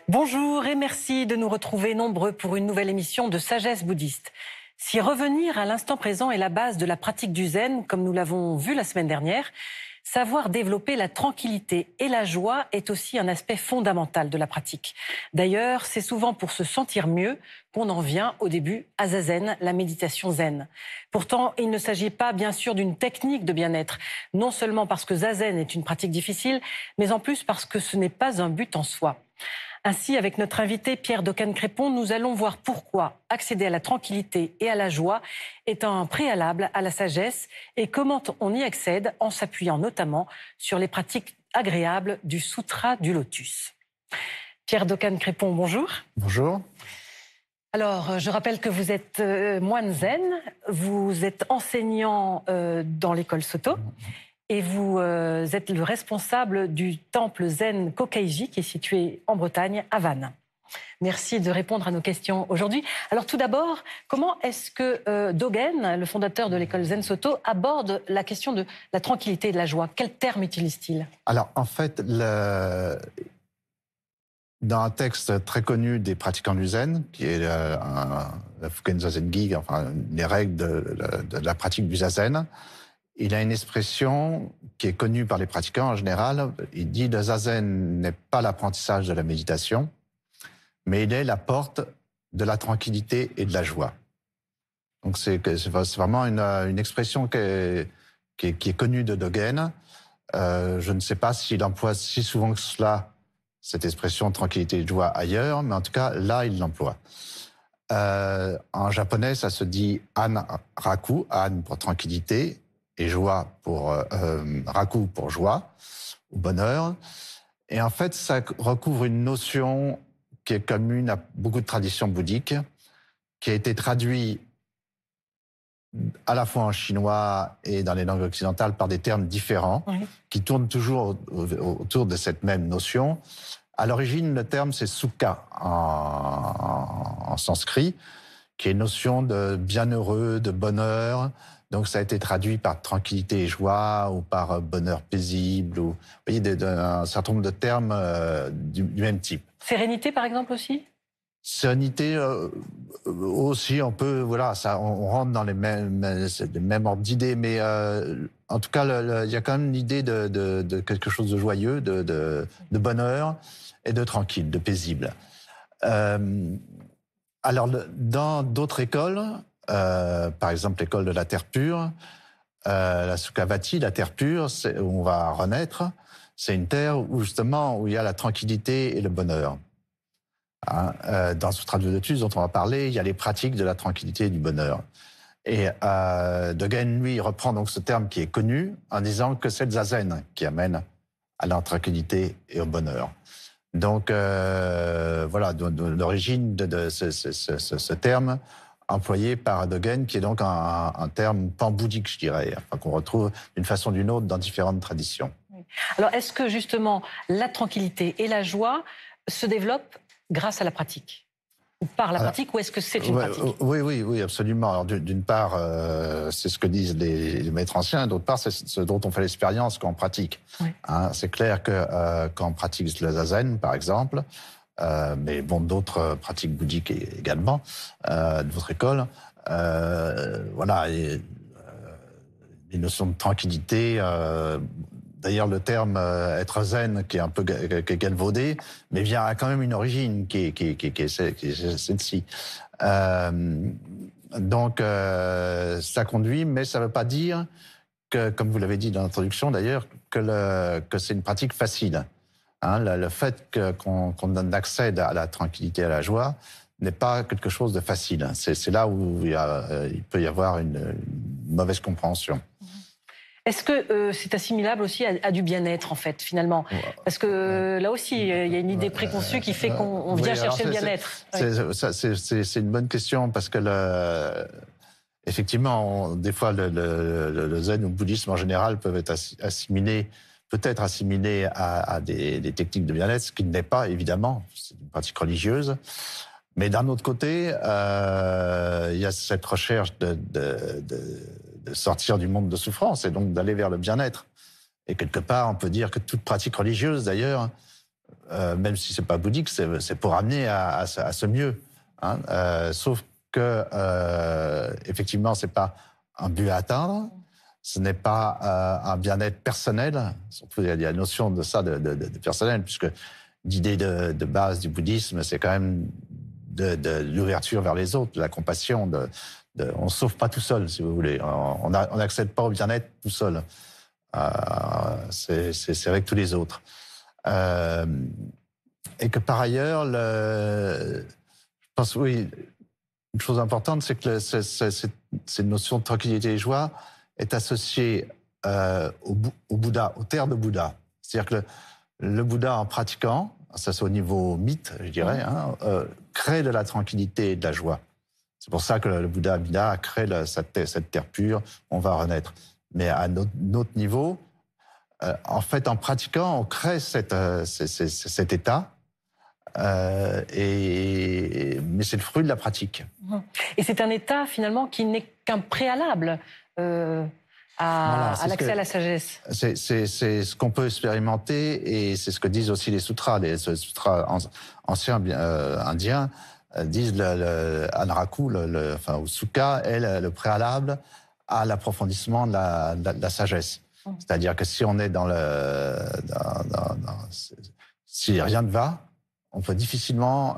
Bonjour et merci de nous retrouver nombreux pour une nouvelle émission de Sagesse bouddhiste. Si revenir à l'instant présent est la base de la pratique du zen, comme nous l'avons vu la semaine dernière, savoir développer la tranquillité et la joie est aussi un aspect fondamental de la pratique. D'ailleurs, c'est souvent pour se sentir mieux qu'on en vient au début à Zazen, la méditation zen. Pourtant, il ne s'agit pas bien sûr d'une technique de bien-être, non seulement parce que Zazen est une pratique difficile, mais en plus parce que ce n'est pas un but en soi. Ainsi, avec notre invité Pierre Docane-Crépon, nous allons voir pourquoi accéder à la tranquillité et à la joie est un préalable à la sagesse et comment on y accède en s'appuyant notamment sur les pratiques agréables du Sutra du Lotus. Pierre Docane-Crépon, bonjour. Bonjour. Alors, je rappelle que vous êtes moine zen, vous êtes enseignant dans l'école Soto. Et vous êtes le responsable du temple zen Kokkaiji qui est situé en Bretagne, à Vannes. Merci de répondre à nos questions aujourd'hui. Alors tout d'abord, comment est-ce que Dogen, le fondateur de l'école Zen Soto, aborde la question de la tranquillité et de la joie? Quel terme utilise-t-il? Alors en fait, dans un texte très connu des pratiquants du zen, qui est la Fuken Zazen Gi, enfin les règles de la pratique du zazen, il a une expression qui est connue par les pratiquants en général. Il dit le zazen n'est pas l'apprentissage de la méditation, mais il est la porte de la tranquillité et de la joie. Donc c'est vraiment une expression qui est connue de Dogen. Je ne sais pas s'il emploie si souvent que cela cette expression tranquillité et de joie ailleurs, mais en tout cas là il l'emploie. En japonais, ça se dit an raku, an pour tranquillité, et joie pour raku pour joie ou bonheur. Et en fait, ça recouvre une notion qui est commune à beaucoup de traditions bouddhiques, qui a été traduite à la fois en chinois et dans les langues occidentales par des termes différents, oui, qui tournent toujours autour de cette même notion. À l'origine, le terme c'est sukha en sanskrit, qui est une notion de bienheureux, de bonheur. Donc ça a été traduit par tranquillité et joie ou par bonheur paisible, ou vous voyez, un certain nombre de termes du même type. Sérénité par exemple aussi? Sérénité aussi, on peut, voilà, ça, on rentre dans les mêmes ordres d'idées, mais en tout cas, il y a quand même l'idée de quelque chose de joyeux, de bonheur et de tranquille, de paisible. Alors, dans d'autres écoles, par exemple l'école de la terre pure, la Sukhavati, la terre pure, où on va renaître, c'est une terre où justement où il y a la tranquillité et le bonheur. Hein, dans le Sutra du Lotus dont on va parler, il y a les pratiques de la tranquillité et du bonheur. Et Dogen, lui, reprend donc ce terme qui est connu en disant que c'est le zazen qui amène à la tranquillité et au bonheur. Donc voilà l'origine de ce terme employé par Dogen, qui est donc un terme pan-bouddhique, je dirais, enfin, qu'on retrouve d'une façon ou d'une autre dans différentes traditions. Oui. Alors, est-ce que justement la tranquillité et la joie se développent grâce à la pratique? Ou par la pratique, ou est-ce que c'est une pratique? Oui, absolument. Alors, d'une part, c'est ce que disent les maîtres anciens, d'autre part, c'est ce dont on fait l'expérience quand on pratique. Oui. Hein, c'est clair que quand on pratique le zazen, par exemple, mais bon, d'autres pratiques bouddhiques également, d'autres écoles, voilà, les notions de tranquillité. D'ailleurs, le terme être zen, qui est un peu galvaudé, mais vient a quand même une origine qui est celle-ci. Donc, ça conduit, mais ça ne veut pas dire que, comme vous l'avez dit dans l'introduction d'ailleurs, que c'est une pratique facile. Hein, le fait qu'on donne accès à la tranquillité et à la joie n'est pas quelque chose de facile. C'est là où il peut y avoir une mauvaise compréhension. Est-ce que c'est assimilable aussi à du bien-être, en fait, finalement? Parce que là aussi, il y a une idée préconçue qui fait qu'on vient chercher le bien-être. C'est une bonne question, parce que effectivement, des fois, le zen ou le bouddhisme en général peuvent être assimilés peut être assimilée à des techniques de bien-être, ce qui ne l'est pas, évidemment. C'est une pratique religieuse. Mais d'un autre côté, il y a cette recherche de sortir du monde de souffrance et donc d'aller vers le bien-être. Et quelque part, on peut dire que toute pratique religieuse, d'ailleurs, même si c'est pas bouddhique, c'est pour amener à ce mieux. Hein. Sauf que, effectivement, c'est pas un but à atteindre. Ce n'est pas un bien-être personnel. Surtout, il y a la notion de ça, de personnel, puisque l'idée de base du bouddhisme, c'est quand même de l'ouverture vers les autres, de la compassion. On ne se sauve pas tout seul, si vous voulez. On n'accède pas au bien-être tout seul. C'est avec tous les autres. Et que par ailleurs, je pense, oui, une chose importante, c'est que cette notion de tranquillité et joie est associée au Bouddha, au terre de Bouddha. C'est-à-dire que le Bouddha, en pratiquant, ça c'est au niveau mythe, je dirais, hein, crée de la tranquillité et de la joie. C'est pour ça que le Bouddha Amida a créé cette terre pure, on va renaître. Mais à notre niveau, en fait, en pratiquant, on crée cet état, mais c'est le fruit de la pratique. Et c'est un état, finalement, qui n'est qu'un préalable à l'accès à la sagesse. C'est ce qu'on peut expérimenter, et c'est ce que disent aussi les sutras. Les sutras anciens indiens disent Anaraku, ou Sukha, est le préalable à l'approfondissement de la sagesse. C'est-à-dire que si on est si rien ne va, on peut difficilement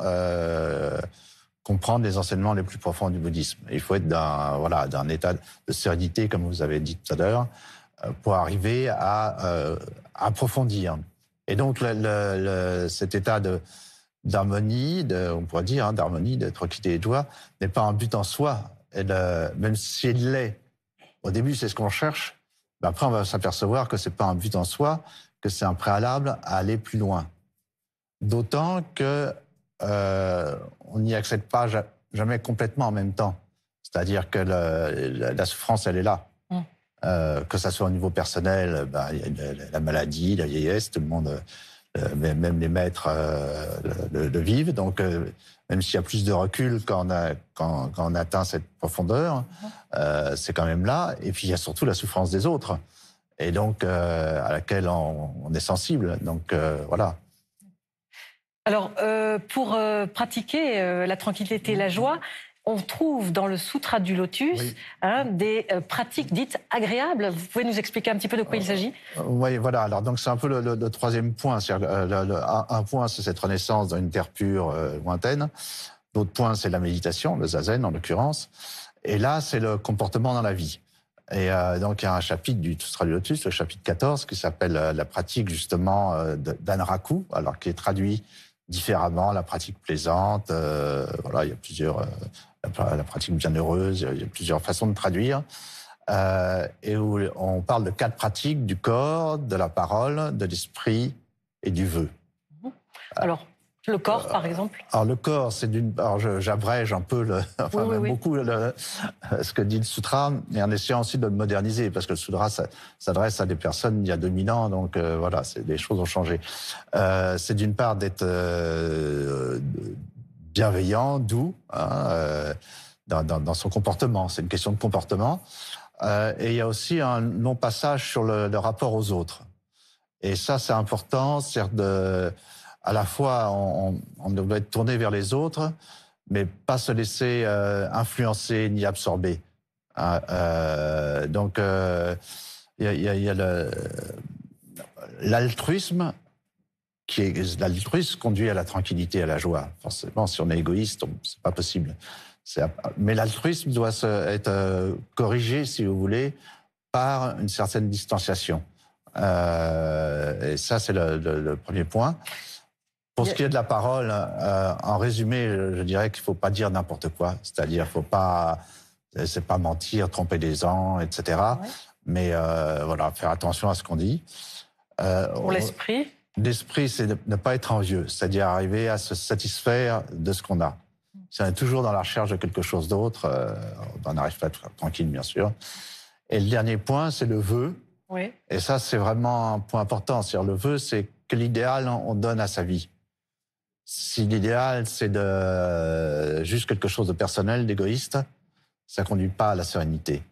comprendre les enseignements les plus profonds du bouddhisme. Il faut être d'un état de sérénité, comme vous avez dit tout à l'heure, pour arriver à approfondir. Et donc, cet état d'harmonie, on pourrait dire, d'harmonie, de tranquillité et de joie, n'est pas un but en soi. Même s'il l'est, au début, c'est ce qu'on cherche, mais après, on va s'apercevoir que c'est pas un but en soi, que c'est un préalable à aller plus loin. D'autant que on n'y accède pas jamais complètement en même temps. C'est-à-dire que la souffrance, elle est là. Que ça soit au niveau personnel, il y a la maladie, la vieillesse, tout le monde, même les maîtres le vivent. Donc, même s'il y a plus de recul quand on atteint cette profondeur, c'est quand même là. Et puis, il y a surtout la souffrance des autres, et donc à laquelle on est sensible. Donc, voilà. Alors, pour pratiquer la tranquillité et la joie, on trouve dans le Sutra du Lotus des pratiques dites agréables. Vous pouvez nous expliquer un petit peu de quoi il s'agit? Oui, voilà. Alors, donc, c'est un peu le troisième point. Un point, c'est cette renaissance dans une terre pure lointaine. L'autre point, c'est la méditation, le zazen en l'occurrence. Et là, c'est le comportement dans la vie. Et donc, il y a un chapitre du Sutra du Lotus, le chapitre 14, qui s'appelle la pratique, justement, d'Anaraku, alors qui est traduit différemment, la pratique plaisante. Voilà, il y a plusieurs... la pratique bienheureuse, il y a plusieurs façons de traduire. Et où on parle de 4 pratiques, du corps, de la parole, de l'esprit et du vœu. Alors, le corps, par exemple? Alors, le corps, c'est alors, j'abrège un peu, beaucoup ce que dit le sutra, et en essayant aussi de le moderniser, parce que le sutra s'adresse à des personnes il y a 2000 ans, donc voilà, les choses ont changé. C'est d'une part d'être bienveillant, doux, dans son comportement. C'est une question de comportement. Et il y a aussi un long passage sur le rapport aux autres. Et ça, c'est important, c'est-à-dire à la fois, on doit être tourné vers les autres, mais pas se laisser influencer ni absorber. Donc, il y a l'altruisme. L'altruisme conduit à la tranquillité et à la joie. Forcément, si on est égoïste, c'est pas possible. Mais l'altruisme doit être corrigé, si vous voulez, par une certaine distanciation. Et ça, c'est le premier point. Pour ce qui est de la parole, en résumé, je dirais qu'il ne faut pas dire n'importe quoi. C'est-à-dire, c'est pas mentir, tromper les gens, etc. Ouais. Mais voilà, faire attention à ce qu'on dit. Pour l'esprit? L'esprit, c'est ne pas être envieux, c'est-à-dire arriver à se satisfaire de ce qu'on a. Si on est toujours dans la recherche de quelque chose d'autre, on n'arrive pas à être tranquille, bien sûr. Et le dernier point, c'est le vœu. Oui. Et ça, c'est vraiment un point important. C'est-à-dire, le vœu, c'est que l'idéal, on donne à sa vie. Si l'idéal, c'est juste quelque chose de personnel, d'égoïste, ça ne conduit pas à la sérénité.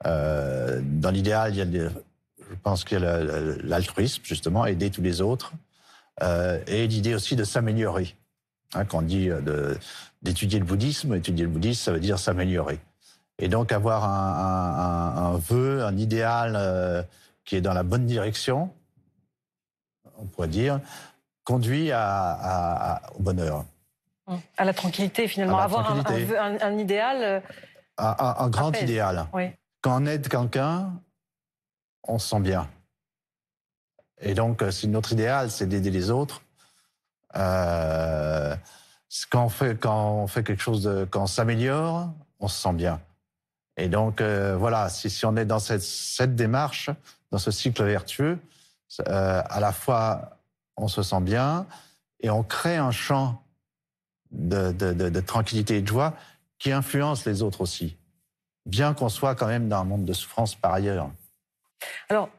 Dans l'idéal, je pense qu'il y a l'altruisme, justement, aider tous les autres, et l'idée aussi de s'améliorer. Hein, quand on dit d'étudier le bouddhisme, ça veut dire s'améliorer. Et donc avoir un vœu, un idéal qui est dans la bonne direction, on pourrait dire, conduit au bonheur. À la tranquillité, finalement. Avoir un idéal... Un grand idéal. Oui. Quand on aide quelqu'un, on se sent bien. Et donc, si notre idéal, c'est d'aider les autres, quand on fait quelque chose, quand on s'améliore, on se sent bien. Et donc, voilà, si on est dans cette démarche, dans ce cycle vertueux, à la fois, on se sent bien et on crée un champ de tranquillité et de joie qui influence les autres aussi, bien qu'on soit quand même dans un monde de souffrance par ailleurs. Alors,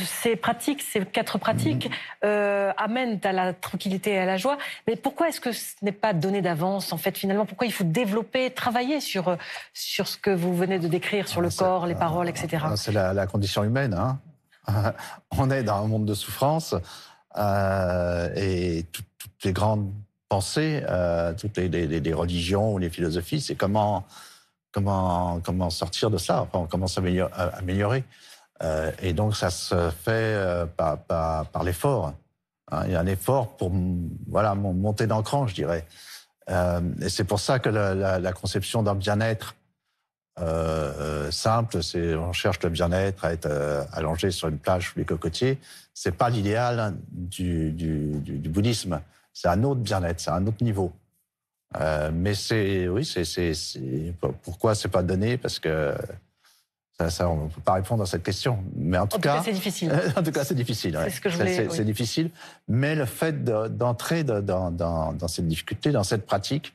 ces 4 pratiques amènent à la tranquillité et à la joie. Mais pourquoi est-ce que ce n'est pas donné d'avance, en fait, finalement? Pourquoi il faut développer, travailler sur ce que vous venez de décrire, sur le corps, les paroles, etc. C'est la condition humaine. Hein. On est dans un monde de souffrance et toutes les grandes pensées, toutes les religions ou les philosophies, c'est comment sortir de ça, enfin, comment s'améliorer. Et donc, ça se fait par l'effort. Hein. Il y a un effort pour monter d'un cran, je dirais. Et c'est pour ça que la conception d'un bien-être simple, c'est on cherche le bien-être à être allongé sur une plage sous les cocotiers. C'est pas l'idéal du bouddhisme. C'est un autre bien-être, c'est un autre niveau. Mais pourquoi c'est pas donné? Parce que ça, on ne peut pas répondre à cette question. Mais en tout cas, c'est difficile. En tout cas, c'est difficile. C'est ce que je voulais. C'est difficile. Mais le fait d'entrer dans cette difficulté, dans cette pratique,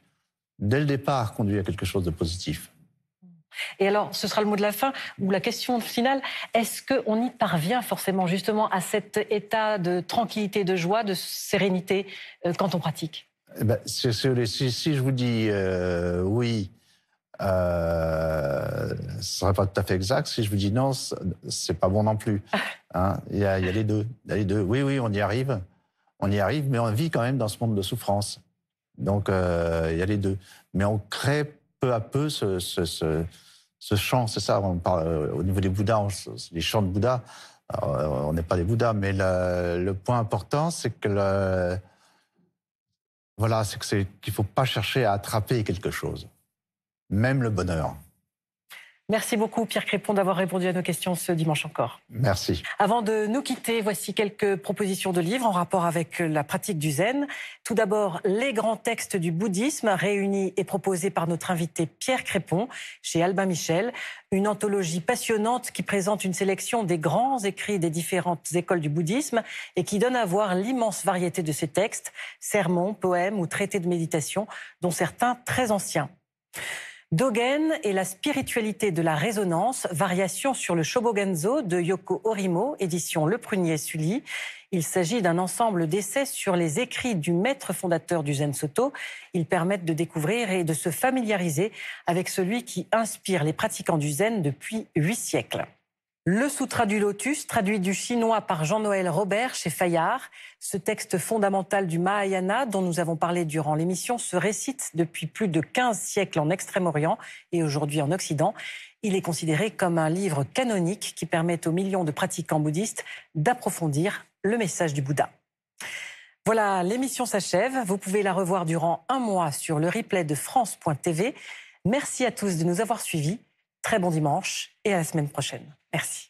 dès le départ, conduit à quelque chose de positif. Et alors, ce sera le mot de la fin, ou la question finale. Est-ce qu'on y parvient forcément, justement, à cet état de tranquillité, de joie, de sérénité quand on pratique? Si je vous dis oui, ce ne serait pas tout à fait exact. Si je vous dis non, c'est pas bon non plus. Hein, il y a les deux. Oui, on y arrive, mais on vit quand même dans ce monde de souffrance. Donc il y a les deux. Mais on crée peu à peu ce champ, c'est ça. On parle au niveau des Bouddhas, les champs de Bouddha. On n'est pas des Bouddhas, mais le point important, c'est que qu'il ne faut pas chercher à attraper quelque chose, même le bonheur. Merci beaucoup Pierre Crépon d'avoir répondu à nos questions ce dimanche encore. Merci. Avant de nous quitter, voici quelques propositions de livres en rapport avec la pratique du zen. Tout d'abord, Les grands textes du bouddhisme, réunis et proposés par notre invité Pierre Crépon chez Albin Michel. Une anthologie passionnante qui présente une sélection des grands écrits des différentes écoles du bouddhisme et qui donne à voir l'immense variété de ces textes, sermons, poèmes ou traités de méditation, dont certains très anciens. Dogen et la spiritualité de la résonance, variation sur le Shobogenzo de Yoko Horimo, édition Le Prunier Sully. Il s'agit d'un ensemble d'essais sur les écrits du maître fondateur du Zen Soto. Ils permettent de découvrir et de se familiariser avec celui qui inspire les pratiquants du Zen depuis 8 siècles. Le Sutra du Lotus, traduit du chinois par Jean-Noël Robert chez Fayard. Ce texte fondamental du Mahayana, dont nous avons parlé durant l'émission, se récite depuis plus de 15 siècles en Extrême-Orient et aujourd'hui en Occident. Il est considéré comme un livre canonique qui permet aux millions de pratiquants bouddhistes d'approfondir le message du Bouddha. Voilà, l'émission s'achève. Vous pouvez la revoir durant un mois sur le replay de France.tv. Merci à tous de nous avoir suivis. Très bon dimanche et à la semaine prochaine. Merci.